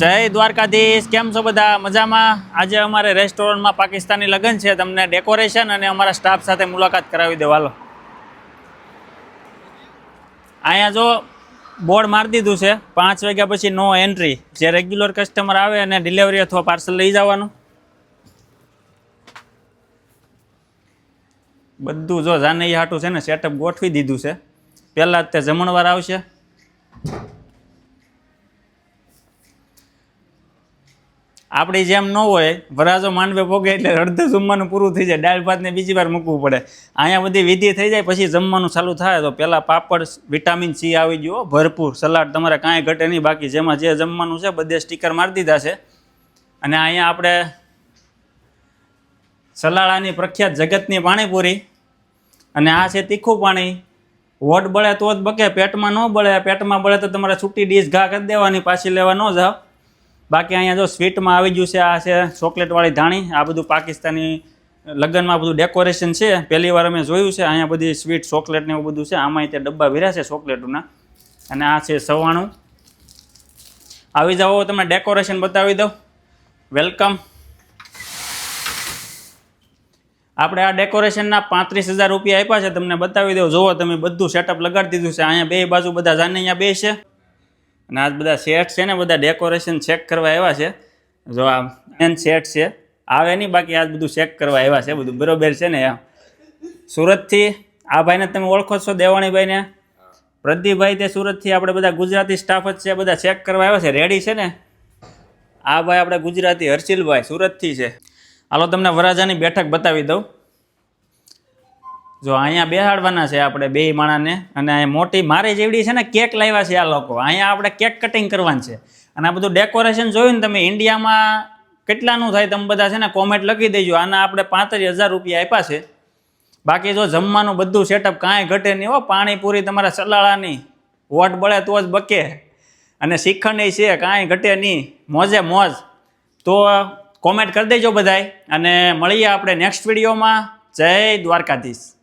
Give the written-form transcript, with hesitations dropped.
જય દ્વારકાધીશ, કેમ છો બધા? મજામાં? આજે અમારે રેસ્ટોરન્ટમાં પાકિસ્તાની લગ્ન છે, તમને ડેકોરેશન અને અમારા સ્ટાફ સાથે મુલાકાત કરાવી દો. હાલો, અહીંયા જો બોર્ડ મારી દીધું છે 5 વાગ્યા પછી નો એન્ટ્રી. જે રેગ્યુલર કસ્ટમર આવે અને ડિલિવરી અથવા પાર્સલ લઈ જવાનું. બધું જો જાનૈયા હાટું છે ને સેટઅપ ગોઠવી દીધું છે. પહેલાં જ તે જમણવાર આવશે. આપણી જેમ ન હોય, વરાજો માંડવે ભોગે એટલે અડધું જમવાનું પૂરું થઈ જાય, દાળ ભાતને બીજી વાર મૂકવું પડે. અહીંયા બધી વિધિ થઈ જાય પછી જમવાનું ચાલુ થાય. તો પહેલાં પાપડ, વિટામિન સી આવી ગયો ભરપૂર, સલાડ તમારે કાંઈ ઘટે નહીં. બાકી જેમાં જે જમવાનું છે બધે સ્ટીકર મારી દીધા છે. અને અહીંયા આપણે સલાળાની પ્રખ્યાત જગતની પાણીપુરી, અને આ છે તીખું પાણી. હોટ બળે તો જ બકે, પેટમાં ન બળે. પેટમાં બળે તો તમારે છૂટી ડીશ ઘા કરી દેવાની, પાછી લેવા ન જાઓ. બાકી અહીંયા જો સ્વીટમાં આવી ગયું છે, આ છે ચોકલેટવાળી ધાણી. આ બધું પાકિસ્તાની લગ્નમાં બધું ડેકોરેશન છે, પહેલી વાર અમે જોયું છે. અહીંયા બધી સ્વીટ ચોકલેટ ને એવું બધું છે. આમાં તે ડબ્બા ભર્યા છે ચોકલેટોના. અને આ છે સવાણું. આવી જાઓ, તમને ડેકોરેશન બતાવી દઉં. વેલકમ. આપણે આ ડેકોરેશનના 35,000 રૂપિયા આપ્યા છે. તમને બતાવી દઉં, જુઓ તમે, બધું સેટઅપ લગાડી દીધું છે. અહીંયા બે બાજુ બધા જાનૈયા બે છે. અને આ બધા સેટ છે ને, બધા ડેકોરેશન ચેક કરવા આવ્યા છે. જો આ મેન સેટ છે, આવે નહીં, બાકી આ બધું ચેક કરવા આવ્યા છે. બધું બરોબર છે ને? સુરતથી આ ભાઈને તમે ઓળખો છો, દેવાણીભાઈને? પ્રદીપભાઈ તે સુરતથી. આપણે બધા ગુજરાતી સ્ટાફ જ છે, બધા ચેક કરવા આવ્યા છે. રેડી છે ને? આ ભાઈ આપણે ગુજરાતી હર્ષિલભાઈ સુરતથી છે. હાલો, તમને વરાજાની બેઠક બતાવી દઉં. જો અહીંયા બેહાડવાના છે આપણે બે માણાને. અને અહીંયા મોટી મારી જેવડી છે ને કેક લાવ્યા છે આ લોકો. અહીંયા આપણે કેક કટિંગ કરવાનું છે. અને આ બધું ડેકોરેશન જોયું ને તમે, ઇન્ડિયામાં કેટલાનું થાય તમે બધા છે ને કોમેન્ટ લખી દેજો. આના આપણે 35,000 રૂપિયા આપ્યા છે. બાકી જો જમવાનું બધું સેટઅપ કાંઈ ઘટે નહીં હો. પાણીપુરી તમારા સલાળાની, વોટ બળે તો જ બકે. અને શ્રીખંડ છે, કાંઈ ઘટે નહીં, મોજે મોજ. તો કોમેન્ટ કરી દેજો બધાય. અને મળીએ આપણે નેક્સ્ટ વિડીયોમાં. જય દ્વારકાધીશ.